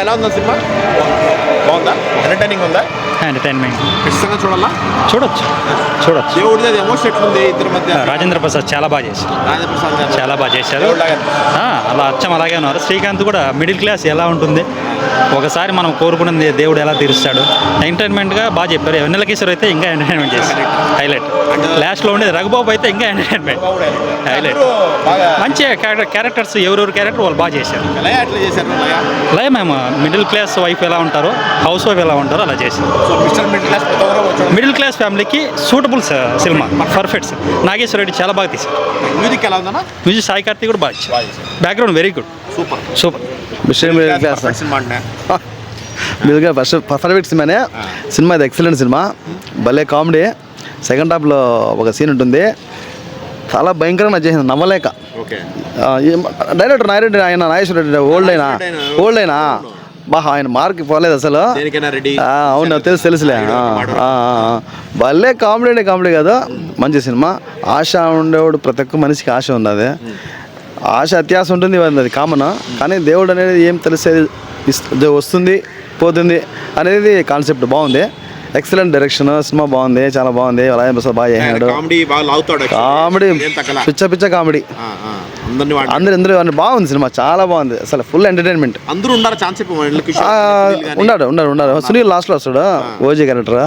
ఎలా ఉందా సినిమా? బాగుందా? ఎంటర్టైనింగ్ ఉందా? ఎంటర్టైన్మెంట్ ఖచ్చితంగా చూడాలా? చూడొచ్చు. దేవుడిది అది ఎమోషన్ ఎట్లుంది ఇద్దరి మధ్య? రాజేంద్ర ప్రసాద్ చాలా బాగా చేశారు. రాజప్రసాద్ గారు చాలా బాగా చేశారు. దేవుడిలాగా అలా అచ్చం అలాగే ఉన్నారు. శ్రీకాంత్ కూడా మిడిల్ క్లాస్ ఎలా ఉంటుంది, ఒకసారి మనం కోరుకున్నది దేవుడు ఎలా తీరుస్తాడు, ఎంటర్టైన్మెంట్గా బాగా చెప్పారు. వెన్నెల కిషోర్ అయితే ఇంకా ఎంటర్టైన్మెంట్ చేశారు, హైలైట్. లాస్ట్లో ఉండేది రఘుబాబు అయితే ఇంకా ఎంటర్టైన్మెంట్ హైలైట్. బాగా మంచి క్యారెక్టర్స్ ఎవరెవరు క్యారెక్టర్ వాళ్ళు బాగా చేశారు. ఎలా ఎట్లా చేశారు? అలాగే మేము మిడిల్ క్లాస్ వైఫ్ ఎలా ఉంటారో, హౌస్ వైఫ్ ఎలా ఉంటారో అలా చేశారు. So mister middle class middle class ఫ్యామిలీకి suitable cinema, perfect. Nageswara Reddy చాలా బాగా తీశారు. మ్యూజిక్ ఎలా ఉందన్నా? మ్యూజిక్ సాయి కార్తీక్ కూడా బాగా ఇచ్చారు. Background very good, super. Mister middle class cinema అంటే మిడిల్ క్లాస్ పర్ఫెక్ట్ సినిమానే. సినిమా ఇది ఎక్సలెంట్ సినిమా, భలే కామెడీ. సెకండ్ హాఫ్లో ఒక సీన్ ఉంటుంది, చాలా భయంకరంగా నచ్చేసింది, నవ్వలేక. ఓకే. డైరెక్టర్ నాగిరెడ్డి, ఆయన నాగేశ్వర రెడ్డి ఓల్డ్ అయినా బా ఆయన మార్క్ పోలేదు అసలు. అవును తెలుసులే. భలే కామెడీ కదా, మంచి సినిమా. ఆశ ఉండేవాడు ప్రతి ఒక్క మనిషికి ఆశ ఉంది. అది ఆశ అత్యాశ ఉంటుంది, అది కామన్. కానీ దేవుడు అనేది ఏం తెలిసేది, వస్తుంది పోతుంది అనేది కాన్సెప్ట్ బాగుంది. ఎక్సలెంట్ డైరెక్షన్, సినిమా బాగుంది, చాలా బాగుంది. రాజేంద్ర ప్రసాద్ బాగా చేశాడు. కామెడీ పిచ్చ కామెడీ, అందరూ బాగుంది సినిమా, చాలా బాగుంది అసలు. Full entertainment. ఉన్నాడు సునీల్ లాస్ట్లో వస్తాడు, ఓజీ క్యారెక్టర్.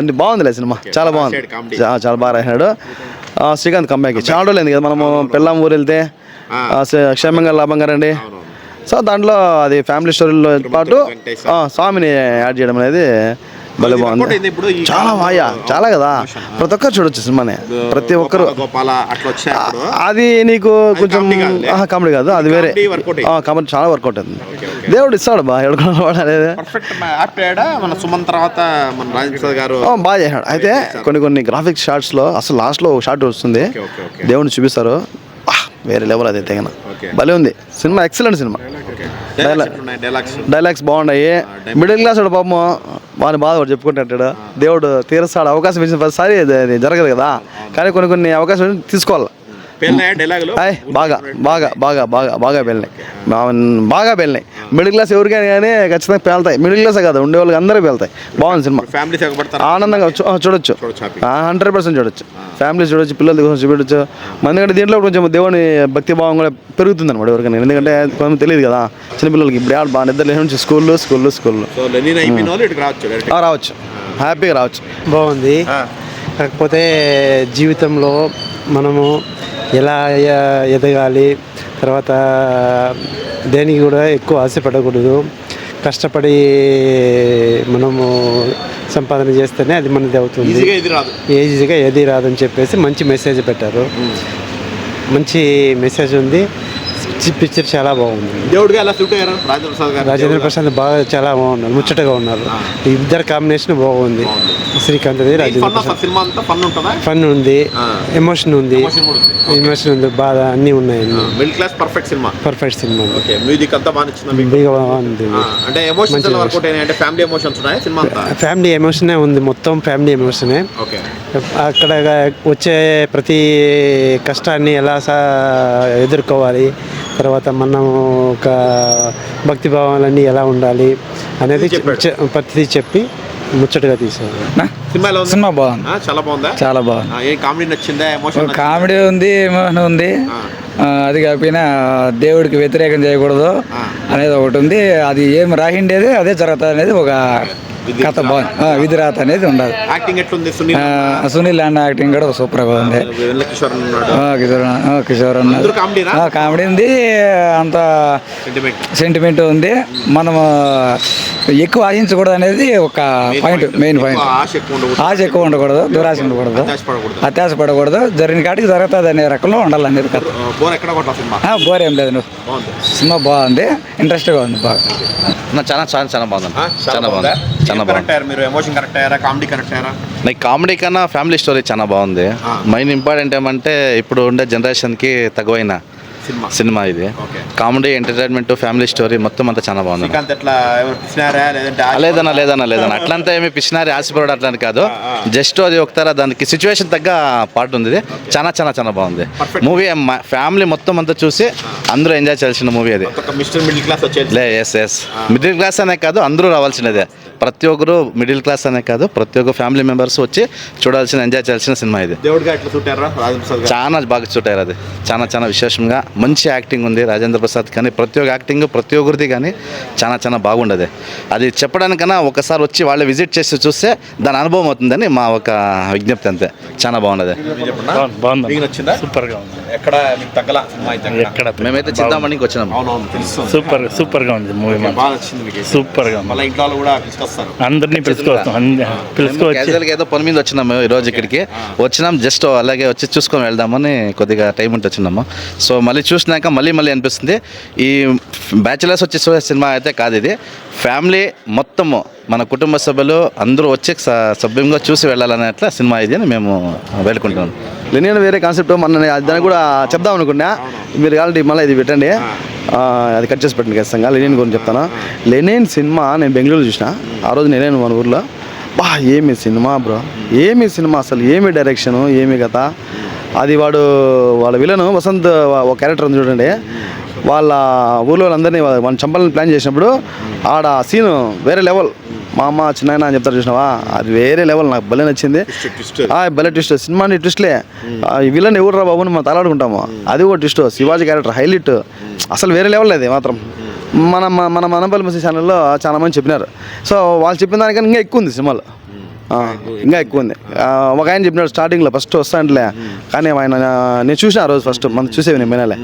అన్ని బాగుందిలే సినిమా, చాలా బాగుంది, చాలా బాగా రాశాడు. శ్రీకాంత్ కంబ్యాక్ చాలా రోజులు అయింది కదా మనము పెళ్ళాం ఊరు వెళ్తే, క్షేమంగా లాభంగా రండి. సో దాంట్లో అది ఫ్యామిలీ స్టోరీలో పాటు స్వామిని యాడ్ చేయడం అనేది భలే బాగుంది. చాలా కదా, ప్రతి ఒక్కరు చూడొచ్చు సినిమాని, ప్రతి ఒక్కరు. అది నీకు కొంచెం కామెడీ కాదు, అది వేరే కామెడీ, చాలా వర్కౌట్ అవుతుంది. దేవుడు ఇస్తాడు బాగా ఎడుకున్నాడు అనేది బాగా చేశాడు. అయితే కొన్ని గ్రాఫిక్స్ షార్ట్స్లో అసలు లాస్ట్లో ఒక షార్ట్ వస్తుంది, దేవుడిని చూపిస్తారు, వేరే లెవెల్. అది తెగన భలే ఉంది సినిమా, ఎక్సలెంట్ సినిమా. డైలాగ్స్ బాగున్నాయి. మిడిల్ క్లాస్ వాడు పాపం వాడిని బాధ వాడు చెప్పుకుంటాడు, దేవుడు తీరుస్తాడు. అవకాశం ఇచ్చిన ప్రతిసారి జరగదు కదా, కానీ కొన్ని అవకాశం తీసుకోవాలి. బాగా బాగా బాగా బాగా బాగా వెళ్ళినాయి. మిడిల్ క్లాస్ ఎవరికైనా కానీ ఖచ్చితంగా పేలుతాయి. మిడిల్ క్లాస్ కాదు, ఉండే వాళ్ళకి అందరూ పేలుతాయి. బాగుంది సినిమా, ఆనందంగా చూడొచ్చు, 100% చూడొచ్చు. ఫ్యామిలీస్ చూడొచ్చు, పిల్లలు చూడొచ్చు. ఎందుకంటే దీంట్లో కొంచెం దేవుని భక్తి భావం కూడా పెరుగుతుంది అనమాట ఎవరికైనా. ఎందుకంటే కొంచెం తెలియదు కదా చిన్నపిల్లలకి, ఇప్పుడు బాగా నిద్ర లేని స్కూళ్ళు రావచ్చు, హ్యాపీగా రావచ్చు. బాగుంది. కాకపోతే జీవితంలో మనము ఎలా ఎదగాలి, తర్వాత దేనికి కూడా ఎక్కువ ఆశపడకూడదు, కష్టపడి మనము సంపాదన చేస్తేనే అది మనది అవుతుంది, ఈజీగా ఏది రాదని చెప్పేసి మంచి మెసేజ్ పెట్టారు. మంచి మెసేజ్ ఉంది. పిక్చర్ చాలా బాగుంది. రాజేంద్ర ప్రసాద్ బాగా చాలా బాగున్నారు, ముచ్చటగా ఉన్నారు. ఇద్దరు కాంబినేషన్ బాగుంది. శ్రీకాంత్ రాజేంద్ర ప్రసాద్ ఫన్ ఉంది, ఎమోషన్ ఉంది, బాధ అన్నీ ఉన్నాయి. Perfect cinema. ఫ్యామిలీ ఎమోషనే ఉంది, మొత్తం ఫ్యామిలీ ఎమోషనే. అక్కడ వచ్చే ప్రతి కష్టాన్ని ఎలా ఎదుర్కోవాలి, తర్వాత మనం ఒక భక్తి భావాలన్నీ ఎలా ఉండాలి అనేది ప్రతిదీ చెప్పి ముచ్చటగా తీసారు. సినిమా బాగుంది, చాలా బాగుంది. కామెడీ ఉంది, ఎమోషన్ ఉంది. అది కాకపోయినా దేవుడికి వ్యతిరేకం చేయకూడదు అనేది ఒకటి ఉంది. అది ఏం రాహిండేది అదే జరుగుతుంది అనేది ఒక కథ బాగుంది. విధిరాత అనేది ఉండదు. సునీల్ అన్న యాక్టింగ్ కూడా సూపర్గా ఉంది. కిషోర్ అన్న కామెడీ ఉంది, అంత సెంటిమెంట్ ఉంది. మనం ఎక్కువ ఆశించకూడదు అనేది ఒక పాయింట్, మెయిన్ పాయింట్. ఆశ ఎక్కువ ఉండకూడదు, దురాశ ఉండకూడదు, అత్యాశ పడకూడదు. జరిగిన కాటికి జరుగుతుంది అనే రకంలో ఉండాలనేది కథ. బోర్ ఏం లేదు. సినిమా బాగుంది, ఇంట్రెస్ట్గా ఉంది. బాగా చాలా బాగుంది. లైక్ కామెడీ కన్నా ఫ్యామిలీ స్టోరీ చాలా బాగుంది. మెయిన్ ఇంపార్టెంట్ ఏమంటే ఇప్పుడు ఉండే జనరేషన్కి తగువైన సినిమా ఇది కామెడీ ఎంటర్టైన్మెంట్ ఫ్యామిలీ స్టోరీ మొత్తం అంతా చాలా బాగుంది. శ్రీకాంత్ ఎట్లా ఎవరు పిసినారా లేదంటే లేదన్న అట్లంతా ఏమి పిచ్చినారి ఆశపడు అట్లని కాదు, జస్ట్ అది ఒకసారి దానికి సిచ్యువేషన్ తగ్గ పార్ట్ ఉంది. ఇది చాలా బాగుంది మూవీ. ఫ్యామిలీ మొత్తం అంతా చూసి అందరూ ఎంజాయ్ చేయాల్సిన మూవీ అది. మిస్టర్ మిడిల్ క్లాస్ వచ్చేది. ఎస్ మిడిల్ క్లాస్ అనే కాదు, అందరూ రావాల్సినదే. ప్రతి ఒక్కరు మిడిల్ క్లాస్ అనే కాదు, ప్రతి ఒక్క ఫ్యామిలీ మెంబర్స్ వచ్చి చూడాల్సిన ఎంజాయ్ చేయాల్సిన సినిమా ఇది. దేవుడిగా ఎట్లా చూటారా రాజేంద్ర ప్రసాద్ గారు? చాలా బాగా చూటారు. అది చాలా విశేషంగా మంచి యాక్టింగ్ ఉంది రాజేంద్ర ప్రసాద్ కానీ, ప్రతి ఒక్క యాక్టింగ్ ప్రతి ఒక్కరిది కానీ చాలా బాగుండదు. అది చెప్పడానికన్నా ఒకసారి వచ్చి వాళ్ళే విజిట్ చేసి చూస్తే దాని అనుభవం అవుతుందని మా ఒక విజ్ఞప్తి, అంతే. చాలా బాగున్నది. మీకు నచ్చిందా? సూపర్గా ఉంది. ఎక్కడ మీకు తగ్గల సినిమా అయితే ఎక్కడ మేమైతే చింతామణికి వచ్చినాం. అవునవును తెలుసు. సూపర్గా ఉంది మూవీ. బాగా నచ్చింది మీకు? సూపర్గా మళ్ళీ ఇంట్లో వాళ్ళు కూడా తీసుకొస్తారు. అందరినీ పిలుచుకోవచ్చు. క్యాజువల్గా ఏదో పని మీద వచ్చినాము ఈ రోజు ఇక్కడికి వచ్చినాం, జస్ట్ అలాగే వచ్చి చూసుకొని వెళ్దామని కొద్దిగా టైం ఉంటే వచ్చినాము. సో మళ్ళీ చూసినాక మళ్ళీ అనిపిస్తుంది ఈ బ్యాచిలర్స్ వచ్చి చూసే సినిమా అయితే కాదు, ఇది ఫ్యామిలీ మొత్తము మన కుటుంబ సభ్యులు అందరూ వచ్చి సభ్యంగా చూసి వెళ్ళాలనే అట్లా సినిమా ఇది అని మేము వేడుకుంటున్నాం. లెనిన్ వేరే కాన్సెప్ట్ మన దాన్ని కూడా చెప్దాం అనుకున్నా, మీరు కావాలంటే మళ్ళీ ఇది పెట్టండి, అది కట్ చేసి పెట్టండి ఖచ్చితంగా. లెనిన్ గురించి చెప్తాను. లెనిన్ సినిమా నేను బెంగళూరు చూసిన, ఆ రోజు నేనే మన ఊర్లో. ఏమి సినిమా బ్రో, ఏమి సినిమా అసలు, ఏమి డైరెక్షను, ఏమి కథ. అది వాళ్ళ విలను వసంత్ ఒక క్యారెక్టర్ ఉంది చూడండి, వాళ్ళ ఊళ్ళో వాళ్ళందరినీ మనం చంపాలని ప్లాన్ చేసినప్పుడు ఆడ సీను వేరే లెవెల్. మా అమ్మ చిన్న అని చెప్తారు చూసినావా, అది వేరే లెవెల్. నాకు భలే నచ్చింది. భలే ట్విస్ట్, సినిమాని ట్విస్ట్లే. ఈ విలన్ ఎవరు రా బాబుని మనం తలాడుకుంటాము, అది కూడా ట్విస్ట్. శివాజీ క్యారెక్టర్ హైలైట్, అసలు వేరే లెవెల్ అది మాత్రం. మన మనపల్లి మసీ ఛానల్లో చాలా మంది చెప్పినారు. సో వాళ్ళు చెప్పిన దానికన్నా ఇంకా ఎక్కువ ఉంది సినిమాలో, ఇంకా ఎక్కువ ఉంది. ఒక ఆయన చెప్పినాడు స్టార్టింగ్లో ఫస్ట్ వస్తాంట్లే, కానీ ఆయన నేను చూసిన ఆ రోజు ఫస్ట్ మనం చూసేవి నేను వినాలే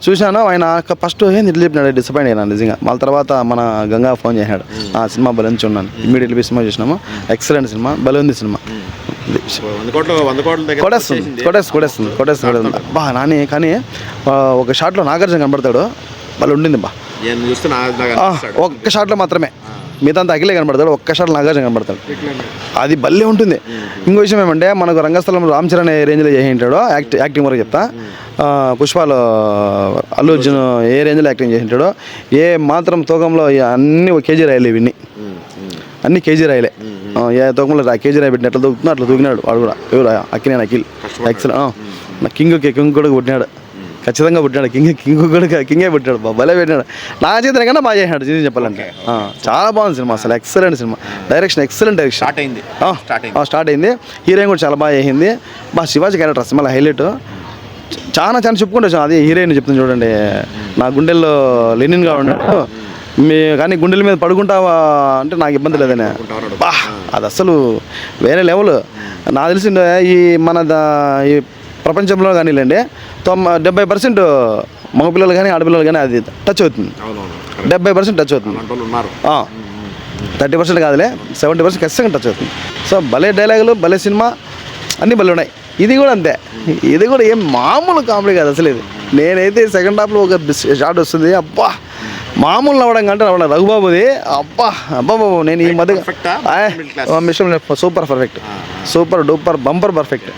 చూశాను. ఆయన ఫస్ట్ ఏంది ఇట్లా చెప్పినాడు, డిసప్పాయింట్ అయినా నిజంగా. మళ్ళీ తర్వాత మన గంగా ఫోన్ చేశాడు, ఆ సినిమా భలే నుంచి ఉన్నాను. ఇమ్మీడియట్లీ సినిమా చూసినాము, ఎక్సలెంట్ సినిమా, భలే ఉంది సినిమా. కొట్టేస్తుంది బా నాని. కానీ ఒక షాట్లో నాగార్జున కనబడతాడు, భలే ఉండింది బా. ఒక్క షాట్లో మాత్రమే, మిగతా అఖిలే కనబడతాడు, ఒక్క షాట్ నాగార్జున కనబడతాడు, అది భలే ఉంటుంది. ఇంకో విషయం ఏమంటే మనకు రంగస్థలం రామ్ చరణ్ ఏ రేంజ్లో చేసి ఉంటాడో యాక్టింగ్ వరకు చెప్తా, పుష్పాలో అల్లు అర్జున్ ఏ రేంజ్లో యాక్టింగ్ చేసి ఉంటాడో, ఏ మాత్రం తూకంలో అన్నీ ఒక కేజీ రాయలే, ఇవన్నీ అన్నీ కేజీ రాయలే. ఏ తూకంలో కేజీ రాయి పెట్టిన ఎట్లా దూకుతున్నా అట్లా దూకినాడు వాడు కూడా. ఎవరు అక్కినే అఖిల్ ఎక్సలెంట్. కింగ్ కూడా పుట్టినాడు, ఖచ్చితంగా పుట్టినాడు. కింగే పుట్టాడు, భలే పెట్టినాడు. నా చేతనే కన్నా బాగా చేసినాడు చూసి చెప్పాలంటే. చాలా బాగుంది సినిమా, అసలు excellent cinema. Direction excellent direction. Start అయింది. హీరోయిన్ కూడా చాలా బాగా చేసింది. Shivaji character cinema highlight. చాలా చెప్పుకుంటూ వచ్చాను. అది హీరోయిన్ చెప్తుంది చూడండి, నా గుండెల్లో లెనిన్గా ఉన్నాడు, కానీ గుండెల మీద పడుకుంటావా అంటే నాకు ఇబ్బంది లేదనే. అది అసలు వేరే లెవెల్. నాకు తెలిసి ఈ ఈ ప్రపంచంలో కానీలేండి 70% మగపిల్లలు కానీ ఆడపిల్లలు కానీ అది టచ్ అవుతుంది. 70% టచ్ అవుతుంది, 30% కాదులే 70% ఖచ్చితంగా టచ్ అవుతుంది. సో భలే డైలాగులు, భలే సినిమా, అన్నీ భలే ఉన్నాయి. ఇది కూడా అంతే, ఇది కూడా ఏం మామూలు కామెడీ కాదు అసలు. ఇది నేనైతే సెకండ్ హాఫ్లో ఒక షాట్ వస్తుంది, అబ్బా మామూలు నవ్వడం కంటే నవ్వడం రఘుబాబుది. అబ్బా నేను ఈ మధ్య mission super perfect, super duper bumper perfect.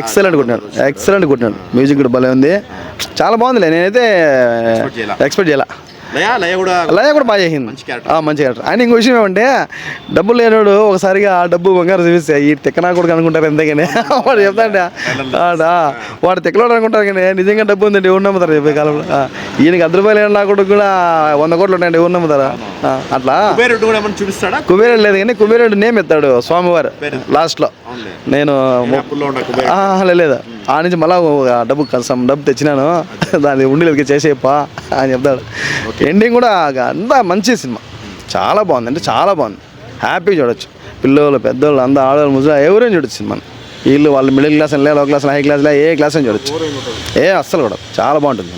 Excellent కొట్టినాడు. మ్యూజిక్ కూడా భలే ఉంది, చాలా బాగుందిలే. నేనైతే ఎక్స్పెక్ట్ చేయాల. లయ కూడా బాగా చేసింది, మంచి క్యారెక్టర్. ఆయన ఇంకో విషయం ఏమంటే, డబ్బులు లేనాడు ఒకసారిగా ఆ డబ్బు బంగారు చూపిస్తే ఈ తెక్కనా కూడా అనుకుంటారు ఎంతగానే. వాడు చెప్తాంటే వాడు తెక్కలోడు అనుకుంటారు కానీ నిజంగా డబ్బు ఉందండి ఎవరు నమ్ముతారు చెప్పే కాలంలో. ఈయనకి 10 రూపాయలు నా కూడా 100 కోట్లు ఉంటాయండి ఎవరు నమ్ముతారా? అట్లా కుబేరుడు లేదు కానీ కుబేరుడు నేమ్ ఎత్తాడు స్వామివారు లాస్ట్లో. నేను లేదు ఆ నుంచి మళ్ళీ డబ్బు తెచ్చినాను, దాన్ని ఉండిలకి చేసేపా అని చెప్తాడు. ఎండింగ్ కూడా అంతా మంచి సినిమా, చాలా బాగుంది. అంటే చాలా బాగుంది, హ్యాపీ చూడొచ్చు. పిల్లలు పెద్దోళ్ళు అందరూ ఆడవాళ్ళు ముసలి ఎవరైనా చూడొచ్చు సినిమాని. వాళ్ళు మిడిల్ క్లాస్ అని, లో క్లాస్, హై క్లాస్, ఏ క్లాస్ అని చూడొచ్చు. అస్సలు కూడా చాలా బాగుంటుంది.